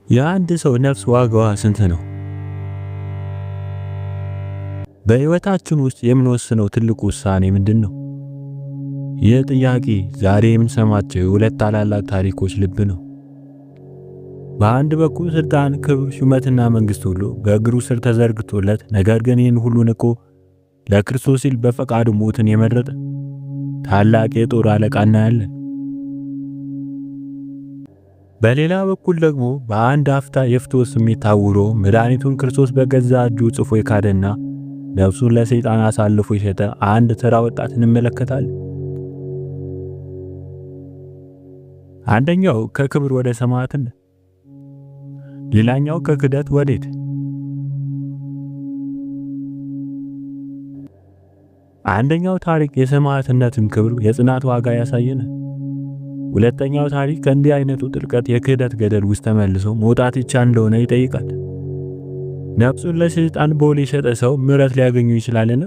የአንድ ሰው ነፍስ ዋጋዋ ስንት ነው? በህይወታችን ውስጥ የምንወስነው ትልቁ ውሳኔ ምንድነው? ይህ ጥያቄ ዛሬ የምንሰማቸው የሁለት ታላላቅ ታሪኮች ልብ ነው። በአንድ በኩል ስልጣን፣ ክብር፣ ሹመትና መንግስት ሁሉ በእግሩ ስር ተዘርግቶለት፣ ነገር ግን ይህን ሁሉ ንቆ ለክርስቶስ ሲል በፈቃዱ ሞትን የመረጠ ታላቅ የጦር አለቃ እናያለን። በሌላ በኩል ደግሞ በአንድ አፍታ የፍትወት ስሜት ታውሮ መድኃኒቱን ክርስቶስ በገዛ እጁ ጽፎ የካደና ነፍሱን ለሰይጣን አሳልፎ የሸጠ አንድ ተራ ወጣት እንመለከታለን። አንደኛው ከክብር ወደ ሰማዕትነት፣ ሌላኛው ከክደት ወዴት? አንደኛው ታሪክ የሰማዕትነትን ክብር፣ የጽናት ዋጋ ያሳየናል። ሁለተኛው ታሪክ ከእንዲህ አይነቱ ጥልቀት የክህደት ገደል ውስጥ ተመልሶ መውጣት ይቻል እንደሆነ ይጠይቃል። ነፍሱን ለሰይጣን በውል የሸጠ ሰው ምሕረት ሊያገኙ ይችላልን?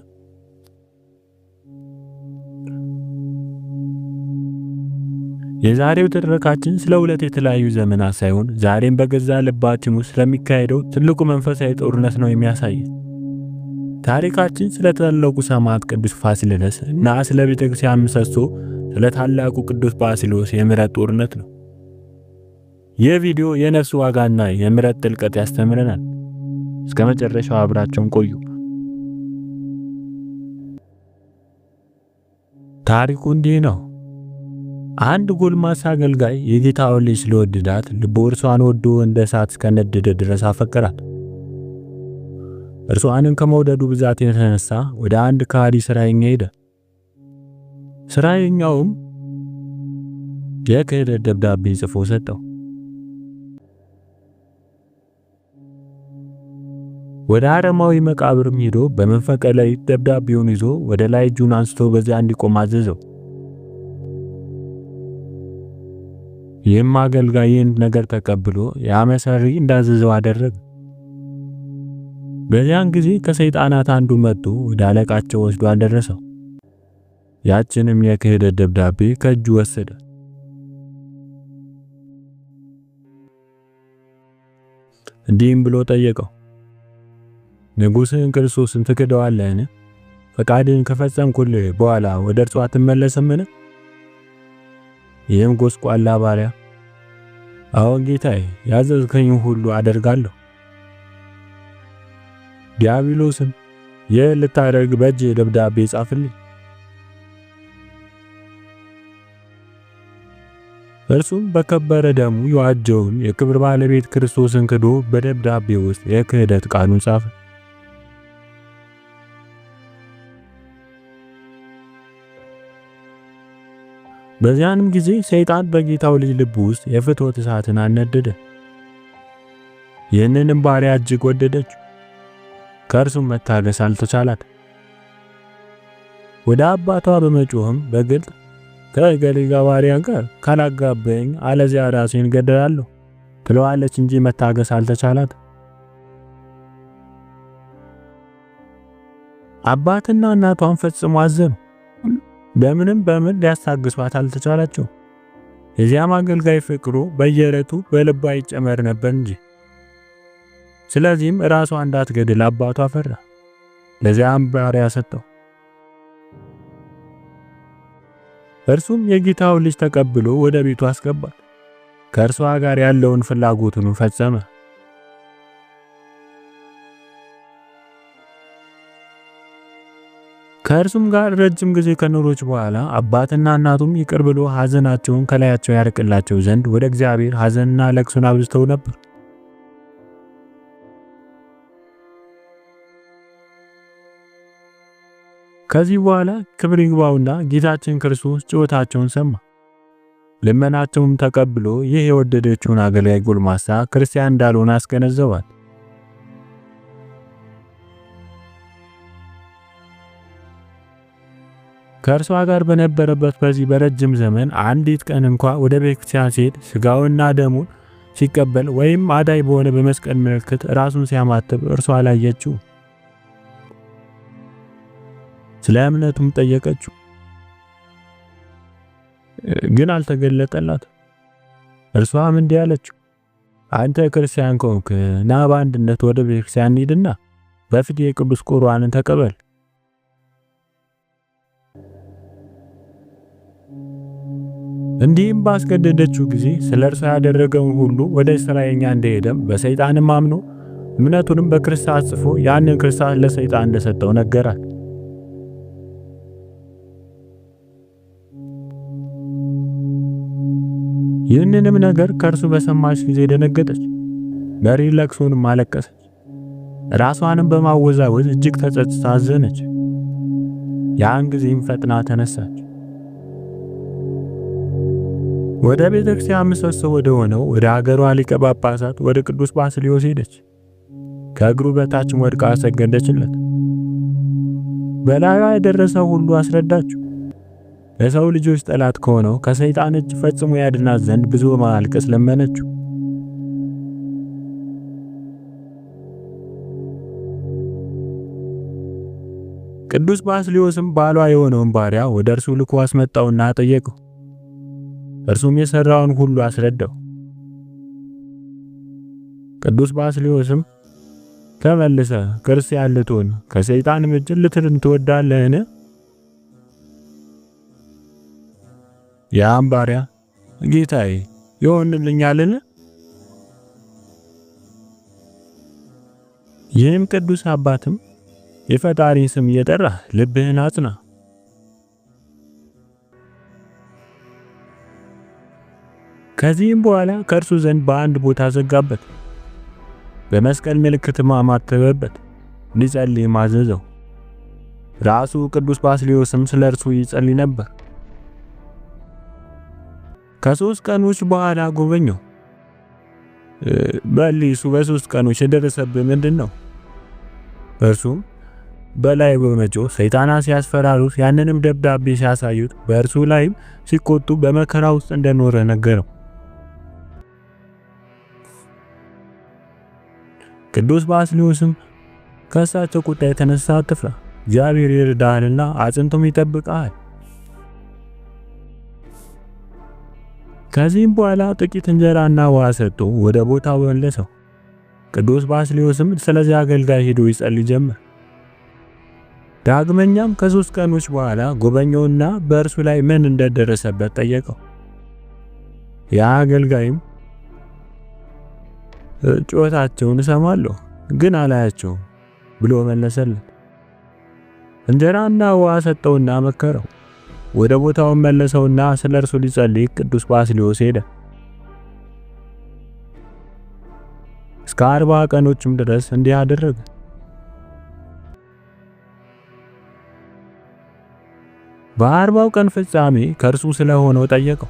የዛሬው ትረካችን ስለ ሁለት የተለያዩ ዘመናት ሳይሆን ዛሬም በገዛ ልባችን ውስጥ ስለሚካሄደው ትልቁ መንፈሳዊ ጦርነት ነው የሚያሳይ። ታሪካችን ስለ ታላቁ ሰማዕት ቅዱስ ፋሲለደስ እና ስለ ቤተክርስቲያን ምሰሶ ስለ ታላቁ ቅዱስ ባሲሎስ የምሕረት ጦርነት ነው። ይህ ቪዲዮ የነፍስ ዋጋና የምሕረት ጥልቀት ያስተምረናል። እስከ መጨረሻው አብራችሁን ቆዩ። ታሪኩ እንዲህ ነው። አንድ ጎልማሳ አገልጋይ የጌታውን ልጅ ስለወደዳት ልቡ እርሷን ወዶ እንደ እሳት እስከነደደ ድረስ አፈቀራት። እርሷንም ከመውደዱ ብዛት የተነሳ ወደ አንድ ከሃዲ ስራየኛ ሄደ። ስራየኛውም የክህደት ደብዳቤ ጽፎ ሰጠው። ወደ አረማዊ መቃብርም ሄዶ በመንፈቀ ሌሊት ደብዳቤውን ይዞ ወደ ላይ እጁን አንስቶ በዚያ እንዲቆም አዘዘው። ይህም አገልጋይን ነገር ተቀብሎ ያ መሰሪ እንዳዘዘው አደረገ። በዚያን ጊዜ ከሰይጣናት አንዱ መጥቶ ወደ አለቃቸው ወስዶ አደረሰው። ያችንም የክህደት ደብዳቤ ከእጁ ወሰደ። እንዲህም ብሎ ጠየቀው፣ ንጉሥን ክርስቶስን ትክደዋለህን? ፈቃድን ከፈጸምኩልህ በኋላ ወደ እርሱ አትመለስምን? ይህም ጎስቋላ ባሪያ አዎን ጌታዬ፣ ያዘዝከኝ ሁሉ አደርጋለሁ። ዲያብሎስም ይህን ልታደርግ በእጅ ደብዳቤ ጻፍልኝ። እርሱም በከበረ ደሙ የዋጀውን የክብር ባለቤት ክርስቶስን ክዶ በደብዳቤ ውስጥ የክህደት ቃሉን ጻፈ። በዚያንም ጊዜ ሰይጣን በጌታው ልጅ ልብ ውስጥ የፍትወት እሳትን አነደደ። ይህንንም ባሪያ እጅግ ወደደችው፣ ከእርሱም መታገስ አልተቻላት። ወደ አባቷ በመጮህም በግልጥ ከገሊላ ባሪያ ጋር ካላጋበኝ አለዚያ ራሴን ገደላለሁ ትለዋለች እንጂ መታገስ አልተቻላት። አባትና እናቷን ፈጽሞ አዘኑ። በምን ሊያስታግሷት አልተቻላቸው። የዚያም አገልጋይ ፍቅሩ በየዕለቱ በልቧ ይጨመር ነበር እንጂ። ስለዚህም ራሷ እንዳትገድል አባቷ ፈራ። ለዚያም ባሪያ ሰጠው። እርሱም የጌታው ልጅ ተቀብሎ ወደ ቤቱ አስገባት። ከእርሷ ጋር ያለውን ፍላጎቱን ፈጸመ። ከእርሱም ጋር ረጅም ጊዜ ከኖሮች በኋላ አባትና እናቱም ይቅር ብሎ ሐዘናቸውን ከላያቸው ያርቅላቸው ዘንድ ወደ እግዚአብሔር ሐዘንና ለቅሶን አብዝተው ነበር። ከዚህ በኋላ ክብር ይግባውና ጌታችን ክርስቶስ ጩኸታቸውን ሰማ። ልመናቸውም ተቀብሎ ይህ የወደደችውን አገልጋይ ጎልማሳ ክርስቲያን እንዳልሆነ አስገነዘባት። ከእርሷ ጋር በነበረበት በዚህ በረጅም ዘመን አንዲት ቀን እንኳ ወደ ቤተክርስቲያን ሲሄድ ስጋውና ደሙን ሲቀበል ወይም አዳይ በሆነ በመስቀል ምልክት ራሱን ሲያማትብ እርሷ አላየችው። ስለ እምነቱም ጠየቀችው፣ ግን አልተገለጠላት። እርሷም እንዲህ አለችው፣ አንተ ክርስቲያን ከሆንክ ና በአንድነት ወደ ቤተክርስቲያን እንሂድና በፊት የቅዱስ ቁርባንን ተቀበል። እንዲህም ባስገደደችው ጊዜ ስለ እርሷ ያደረገውን ሁሉ ወደ እስራኤኛ እንደሄደም በሰይጣንም አምኖ እምነቱንም በክርስቶስ ጽፎ ያንን ክርስቶስ ለሰይጣን እንደሰጠው ነገራት። ይህንንም ነገር ከእርሱ በሰማች ጊዜ ደነገጠች፣ መሪር ለቅሶንም አለቀሰች። ራሷንም በማወዛወዝ እጅግ ተጸጽታ አዘነች። ያን ጊዜም ፈጥና ተነሳች። ወደ ቤተክርስቲያን ምሰሶ ወደ ሆነው ወደ አገሯ ሊቀ ጳጳሳት ወደ ቅዱስ ባስልዮስ ሄደች። ከእግሩ በታችም ወድቃ ሰገደችለት። በላዩ የደረሰው ሁሉ አስረዳችው። ለሰው ልጆች ጠላት ከሆነው ከሰይጣን እጅ ፈጽሞ ያድናት ዘንድ ብዙ በማልቀስ ለመነችው። ቅዱስ ባስልዮስም ባሏ የሆነውን ባሪያ ወደ እርሱ ልኮ አስመጣውና ጠየቀው። እርሱም የሰራውን ሁሉ አስረዳው። ቅዱስ ባስልዮስም ተመልሰ ክርስቲያን ልትሆን ከሰይጣን እጅ ልትድን ትወዳለህን? ያም ባሪያ ጌታዬ ይሆንልኛልን? ይህም ቅዱስ አባትም የፈጣሪ ስም እየጠራ ልብህን አጽና፣ ከዚህም በኋላ ከእርሱ ዘንድ በአንድ ቦታ ዘጋበት። በመስቀል ምልክት ማማተበበት ሊጸልይ ማዘዘው። ራሱ ቅዱስ ባስልዮስም ስለ እርሱ ይጸልይ ነበር። ከ3 ቀኖች በኋላ ጎበኘው። በሊሱ በ3 ቀኖች የደረሰብህ ምንድነው? እርሱም በላይ በመጮህ ሰይጣናት ሲያስፈራሩት ያንንም ደብዳቤ ሲያሳዩት በእርሱ ላይም ሲቆጡ በመከራ ውስጥ እንደኖረ ነገረው። ቅዱስ ባስልዮስም ከእሳቸው ቁጣ የተነሳ አትፍራ፣ እግዚአብሔር ይረዳሃልና አጽንቶም ይጠብቅሃል። ከዚህም በኋላ ጥቂት እንጀራና ውሃ ሰጥቶ ወደ ቦታው መለሰው። ቅዱስ ባስልዮስም ስለዚህ አገልጋይ ሄዶ ይጸልይ ጀመር። ዳግመኛም ከ3 ቀኖች በኋላ ጎበኘውና በእርሱ ላይ ምን እንደደረሰበት ጠየቀው። ያ አገልጋይም ጩኸታቸውን እሰማለሁ ግን አላያቸውም ብሎ መለሰለት። እንጀራና ውሃ ሰጠውና መከረው። ወደ ቦታው መለሰውና ስለ እርሱ ሊጸልይ ቅዱስ ባስልዮስ ሄደ። እስከ 40 ቀኖችም ድረስ እንዲህ አደረገ። በ40ው ቀን ፍጻሜ ከእርሱ ስለሆነው ጠየቀው።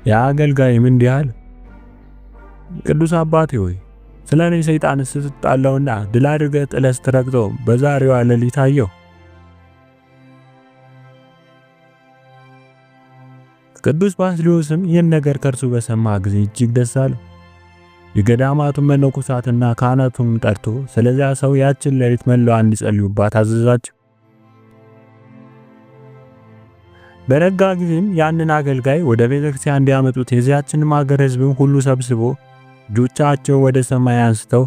ያ አገልጋይም እንዲህ አለ፣ ቅዱስ አባቴ ሆይ ስለኔ ሰይጣን ስትጣላውና ድል አድርገህ ጥለህ ስትረግጠው በዛሬዋ ሌሊት አየሁ። ቅዱስ ባስልዮስም ይህን ነገር ከእርሱ በሰማ ጊዜ እጅግ ደስ አለው። የገዳማቱን መነኮሳትና ካህናቱን ጠርቶ ስለዚያ ሰው ያችን ሌሊት መላዋ እንዲጸልዩባት አዘዛቸው። በነጋ ጊዜም ያንን አገልጋይ ወደ ቤተክርስቲያን እንዲያመጡት የዚያችንም አገር ሕዝብን ሁሉ ሰብስቦ እጆቻቸው ወደ ሰማይ አንስተው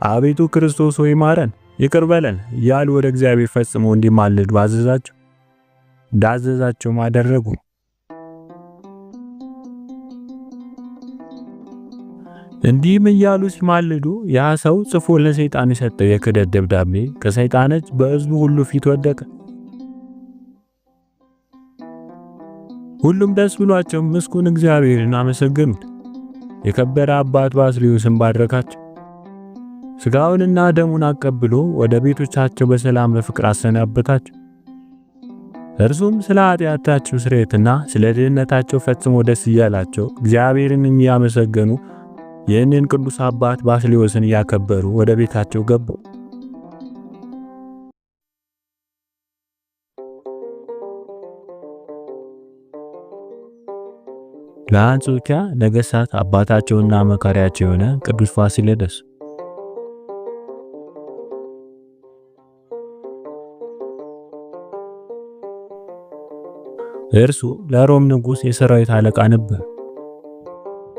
አቤቱ ክርስቶስ ሆይ ማረን፣ ይቅር በለን እያሉ ወደ እግዚአብሔር ፈጽሞ እንዲማልዱ አዘዛቸው። እንዳዘዛቸውም አደረጉ። እንዲህም እያሉ ሲማልዱ ያ ሰው ጽፎ ለሰይጣን የሰጠው የክህደት ደብዳቤ ከሰይጣን እጅ በሕዝቡ ሁሉ ፊት ወደቀ። ሁሉም ደስ ብሏቸው ምስጉን እግዚአብሔርን አመሰገኑት። የከበረ አባት ባስልዮስን ባረካቸው። ሥጋውንና ደሙን አቀብሎ ወደ ቤቶቻቸው በሰላም በፍቅር አሰናበታቸው። እርሱም ስለ ኃጢአታቸው ስርየትና ስለ ድህነታቸው ፈጽሞ ደስ እያላቸው እግዚአብሔርን እያመሰገኑ ይህንን ቅዱስ አባት ባስልዮስን እያከበሩ ወደ ቤታቸው ገቡ። ለአንጾኪያ ነገሥታት አባታቸውና መካሪያቸው የሆነ ቅዱስ ፋሲለደስ። እርሱ ለሮም ንጉሥ የሰራዊት አለቃ ነበር።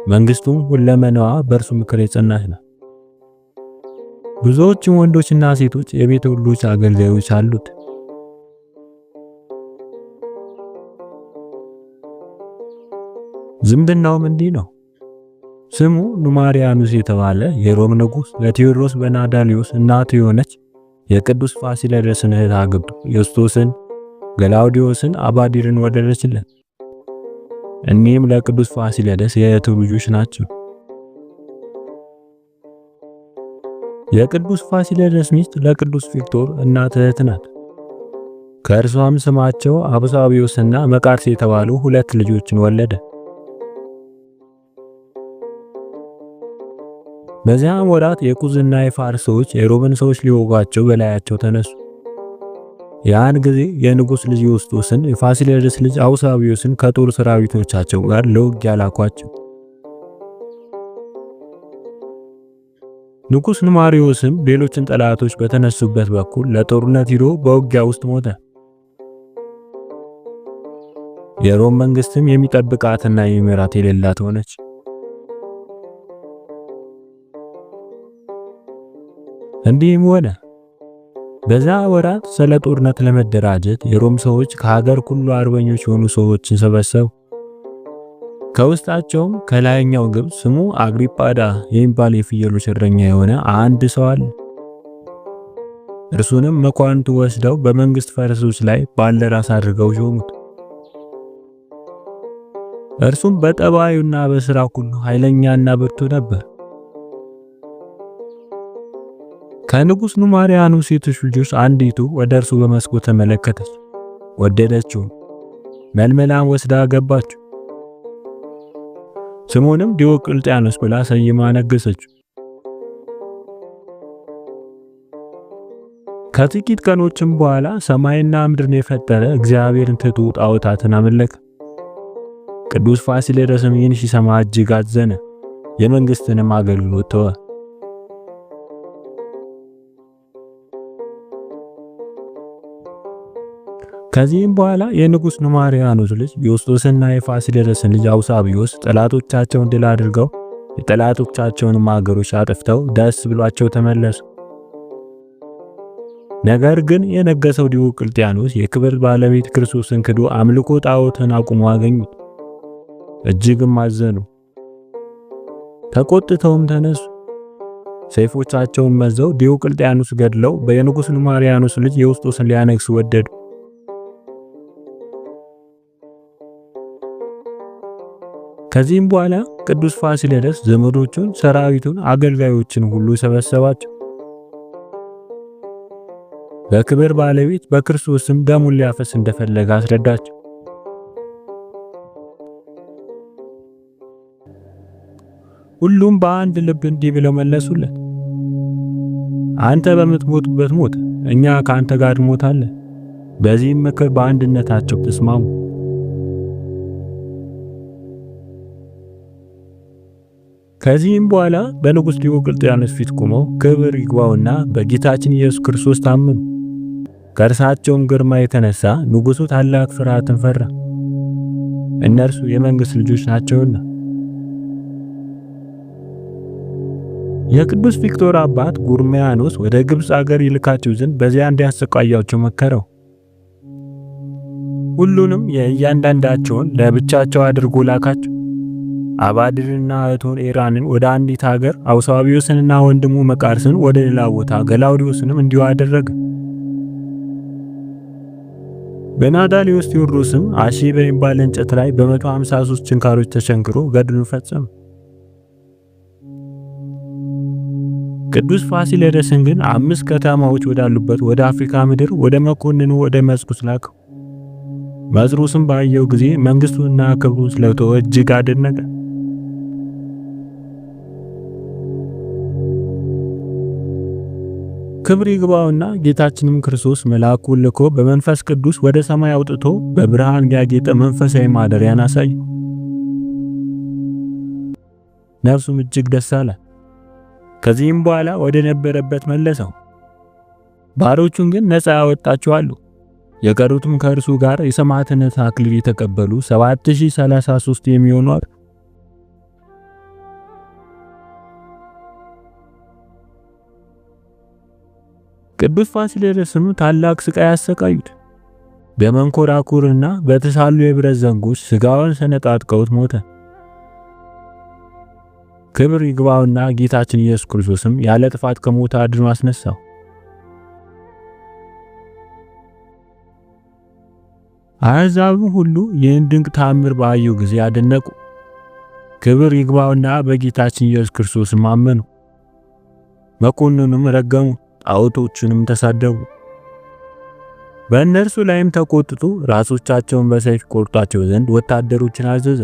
መንግስቱም ሁለመናዋ በእርሱ ምክር የጸናች ነው። ብዙዎችም ወንዶችና ሴቶች የቤት ሁሉ አገልጋዮች አሉት። ዝምድናውም እንዲህ ነው። ስሙ ኑማሪያኑስ የተባለ የሮም ንጉስ ለቴዎድሮስ በናዳሊዮስ እናቱ የሆነች የቅዱስ ፋሲለደስን እህት አግብቶ ዮስጦስን፣ ገላውዲዮስን፣ አባዲርን ወለደችለት። እኒህም ለቅዱስ ፋሲለደስ የእህቱ ልጆች ናቸው። የቅዱስ ፋሲለደስ ሚስት ለቅዱስ ቪክቶር እናት እህት ናት። ከእርሷም ስማቸው አብሳቢዮስና መቃርስ የተባሉ ሁለት ልጆችን ወለደ። በዚያም ወራት የኩዝና የፋርስ ሰዎች የሮምን ሰዎች ሊወጓቸው በላያቸው ተነሱ። ያን ጊዜ የንጉስ ልጅ ዮስጦስን የፋሲለደስ ልጅ አውሳቢዮስን ከጦር ሰራዊቶቻቸው ጋር ለውጊያ ላኳቸው። ንጉስ ኑማሪዮስም ሌሎችን ጠላቶች በተነሱበት በኩል ለጦርነት ሂዶ በውጊያ ውስጥ ሞተ። የሮም መንግስትም የሚጠብቃትና የሚመራት የሌላት ሆነች። እንዲህም ሆነ በዛ ወራት ስለ ጦርነት ለመደራጀት የሮም ሰዎች ከሀገር ሁሉ አርበኞች የሆኑ ሰዎችን ሰበሰቡ። ከውስጣቸውም ከላይኛው ግብጽ ስሙ አግሪጳዳ የሚባል የፍየሎች እረኛ የሆነ አንድ ሰው አለ። እርሱንም መኳንንቱ ወስደው በመንግስት ፈረሶች ላይ ባለ ራስ አድርገው ሾሙት። እርሱም በጠባዩና በስራው ሁሉ ኃይለኛና ብርቱ ነበር። ከንጉስ ኑማሪያኑስ ሴቶች ልጆች አንዲቱ ወደ እርሱ በመስኮት ተመለከተች፣ ወደደችው፣ መልመላም ወስዳ አገባችው። ስሙንም ዲዮቅልጥያኖስ ብላ ሰይማ ነገሰችው። ከጥቂት ቀኖችም በኋላ ሰማይና ምድርን የፈጠረ እግዚአብሔርን ትቶ ጣዖታትን አመለከ። ቅዱስ ፋሲለደስም ይህን ሲሰማ እጅግ አዘነ፣ የመንግስትንም አገልግሎት ተወ። ከዚህም በኋላ የንጉስ ኑማሪያኑስ ልጅ ዮስጦስና የፋሲለደስን ልጅ አውሳቢዮስ ጠላቶቻቸውን ድል አድርገው የጠላቶቻቸውን አገሮች አጥፍተው ደስ ብሏቸው ተመለሱ። ነገር ግን የነገሰው ዲዮቅልጥያኖስ የክብር ባለቤት ክርስቶስን ክዶ አምልኮ ጣዖትን አቁሞ አገኙት። እጅግም አዘኑ፣ ተቆጥተውም ተነሱ። ሰይፎቻቸውን መዘው ዲዮቅልጥያኖስ ገድለው በየንጉስ ኑማሪያኑስ ልጅ ዮስጦስን ሊያነግሱ ወደዱ። ከዚህም በኋላ ቅዱስ ፋሲለደስ ዘመዶቹን፣ ሰራዊቱን፣ አገልጋዮችን ሁሉ ሰበሰባቸው። በክብር ባለቤት በክርስቶስም ደሙን ሊያፈስ እንደፈለገ አስረዳቸው። ሁሉም በአንድ ልብ እንዲህ ብለው መለሱለት፣ አንተ በምትሞትበት ሞት፣ እኛ ከአንተ ጋር እንሞታለን። በዚህም ምክር በአንድነታቸው ተስማሙ። ከዚህም በኋላ በንጉስ ዲዮቅልጥያኖስ ፊት ቆመው ክብር ይግባውና በጌታችን ኢየሱስ ክርስቶስ ታመኑ። ከእርሳቸውም ግርማ የተነሳ ንጉሱ ታላቅ ፍርሃትን ፈራ፣ እነርሱ የመንግስት ልጆች ናቸውና። የቅዱስ ቪክቶር አባት ጉርሚያኖስ ወደ ግብጽ አገር ይልካቸው ዘንድ በዚያ እንዲያሰቃያቸው መከረው። ሁሉንም የእያንዳንዳቸውን ለብቻቸው አድርጎ ላካቸው። አባድርና እህቱን ኤራንን ወደ አንዲት ሀገር፣ አውሳቢዮስንና ወንድሙ መቃርስን ወደ ሌላ ቦታ፣ ገላውዲዮስንም እንዲሁ አደረገ። በናዳሊዮስ ቴዎድሮስም አሺ በሚባል እንጨት ላይ በ153 ችንካሮች ተቸንክሮ ገድሉን ፈጸመ። ቅዱስ ፋሲለደስን ግን 5 ከተማዎች ወዳሉበት ወደ አፍሪካ ምድር ወደ መኮንኑ ወደ መጽሩስ ላከው። መጽሩስም ባየው ጊዜ መንግስቱና ክብሩን ስለተወ እጅግ አደነቀ። ክብር ይግባውና ጌታችንም ክርስቶስ መልአኩን ልኮ በመንፈስ ቅዱስ ወደ ሰማይ አውጥቶ በብርሃን ያጌጠ መንፈሳዊ ማደሪያን አሳየ። ነፍሱም እጅግ ደስ አላት። ከዚህም በኋላ ወደ ነበረበት መለሰው። ባሮቹን ግን ነፃ ያወጣቸዋል። የቀሩትም ከእርሱ ጋር የሰማዕትነት አክሊል የተቀበሉ 7033 የሚሆኑ አሉ። ቅዱስ ፋሲለደስም ታላቅ ስቃይ አሰቃዩት። በመንኮራኩርና በተሳሉ የብረት ዘንጎች ስጋውን ሰነጣጥቀውት ሞተ። ክብር ይግባውና ጌታችን ኢየሱስ ክርስቶስም ያለ ጥፋት ከሞት አድኖ አስነሳው። አሕዛብም ሁሉ ይህን ድንቅ ተአምር ባዩ ጊዜ አደነቁ። ክብር ይግባውና በጌታችን ኢየሱስ ክርስቶስም አመኑ። መኮንኑንም ረገሙ፣ ጣዖቶቹንም ተሳደቡ። በእነርሱ ላይም ተቆጥቶ ራሶቻቸውን በሰይፍ ቆርጧቸው ዘንድ ወታደሮችን አዘዘ።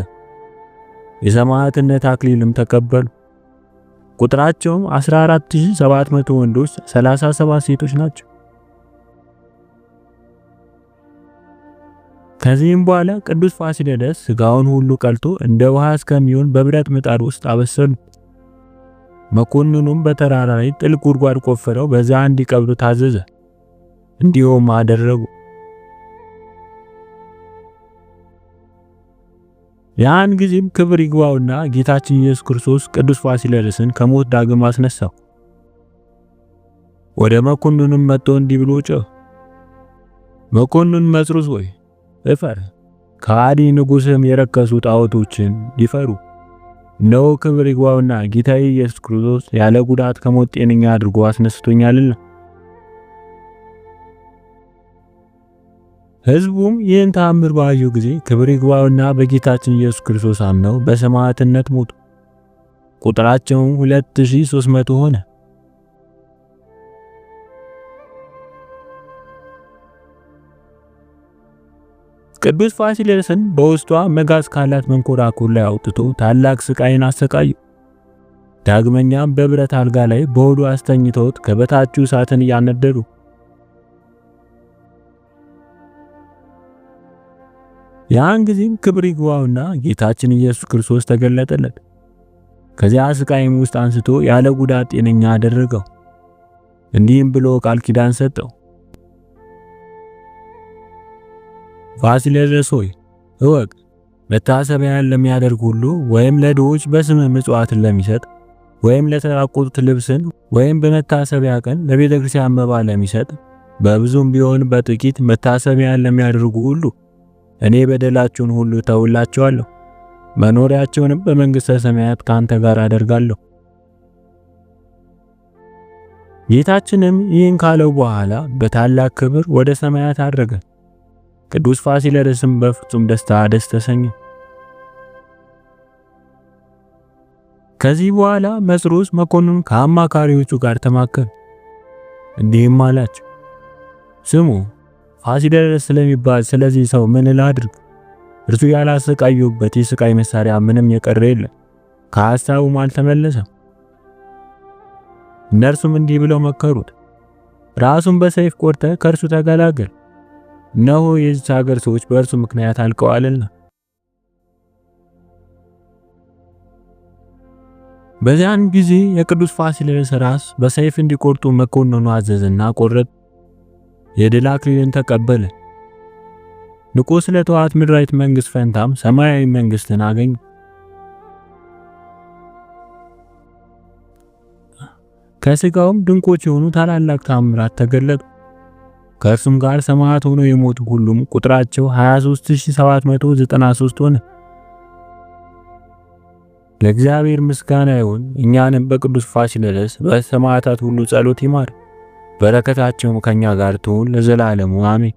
የሰማዕትነት አክሊልም ተቀበሉ። ቁጥራቸውም 14700 ወንዶች፣ 37 ሴቶች ናቸው። ከዚህም በኋላ ቅዱስ ፋሲለደስ ስጋውን ሁሉ ቀልጦ እንደ ውሃ እስከሚሆን በብረት ምጣድ ውስጥ አበሰሉ። መኮንኑም በተራራ ላይ ጥልቅ ጉድጓድ ቆፍረው በዛ እንዲቀብሩ ታዘዘ። እንዲሁም አደረጉ። ያን ጊዜም ክብር ይግባውና ጌታችን ኢየሱስ ክርስቶስ ቅዱስ ፋሲለደስን ከሞት ዳግም አስነሳው። ወደ መኮንኑም መጥቶ እንዲህ ብሎ ጮኸ። መኮንን መጽሩስ ሆይ እፈር፣ ከሃዲ ንጉሥም የረከሱ ጣዖቶችን ይፈሩ። እነሆ ክብር ይግባውና ጌታዬ ኢየሱስ ክርስቶስ ያለ ጉዳት ከሞት ጤነኛ አድርጎ አስነስቶኛልና። ሕዝቡም ይህን ተአምር ባዩ ጊዜ ክብር ይግባውና በጌታችን ኢየሱስ ክርስቶስ አምነው በሰማዕትነት ሞቱ። ቁጥራቸውም 2300 ሆነ። ቅዱስ ፋሲለደስን በውስጧ መጋዝ ካላት መንኮራኩር ላይ አውጥቶ ታላቅ ስቃይን አሰቃዩ። ዳግመኛም በብረት አልጋ ላይ በሆዱ አስተኝተውት ከበታቹ እሳትን እያነደዱ። ያን ጊዜም ክብር ይግባውና ጌታችን ኢየሱስ ክርስቶስ ተገለጠለት። ከዚያ ስቃይም ውስጥ አንስቶ ያለ ጉዳት ጤነኛ አደረገው። እንዲህም ብሎ ቃል ኪዳን ሰጠው። ፋሲለደስ ሆይ እወቅ፣ መታሰቢያን ለሚያደርግ ሁሉ ወይም ለድሆች በስምህ ምጽዋትን ለሚሰጥ ወይም ለተራቆቱት ልብስን ወይም በመታሰቢያ ቀን ለቤተ ክርስቲያን መባ ለሚሰጥ በብዙም ቢሆን በጥቂት መታሰቢያን ለሚያደርጉ ሁሉ እኔ በደላቸውን ሁሉ ተውላቸዋለሁ፣ መኖሪያቸውንም በመንግሥተ ሰማያት ካንተ ጋር አደርጋለሁ። ጌታችንም ይህን ካለው በኋላ በታላቅ ክብር ወደ ሰማያት አረገ። ቅዱስ ፋሲለደስም በፍጹም ደስታ ደስ ተሰኘ። ከዚህ በኋላ መጽሩስ መኮንን ከአማካሪዎቹ ጋር ተማከረ። እንዲህም አላቸው፣ ስሙ፣ ፋሲለደስ ስለሚባል ስለዚህ ሰው ምን ላድርግ? እርሱ ያላሰቃዩበት የስቃይ መሳሪያ ምንም የቀረ የለም፣ ከሐሳቡም አልተመለሰም። እነርሱም እንዲህ ብለው መከሩት፣ ራሱን በሰይፍ ቆርጠ ከእርሱ ተገላገል፣ እነሆ የዚች ሀገር ሰዎች በእርሱ ምክንያት አልቀዋልና። በዚያን ጊዜ የቅዱስ ፋሲለደስ ራስ በሰይፍ እንዲቆርጡ መኮንኑ አዘዘና ቆረጥ። የድል አክሊልን ተቀበለ። ንቆ ስለተዋት ምድራዊት መንግስት ፈንታም ሰማያዊ መንግስትን አገኘ። ከስጋውም ድንቆች የሆኑ ታላላቅ ታምራት ተገለጡ። ከእርሱም ጋር ሰማዕት ሆነው የሞቱ ሁሉም ቁጥራቸው 23793 ሆነ። ለእግዚአብሔር ምስጋና ይሁን። እኛንም በቅዱስ ፋሲለደስ በሰማዕታት ሁሉ ጸሎት ይማር፣ በረከታቸውም ከኛ ጋር ትሁን ለዘላለሙ አሜን።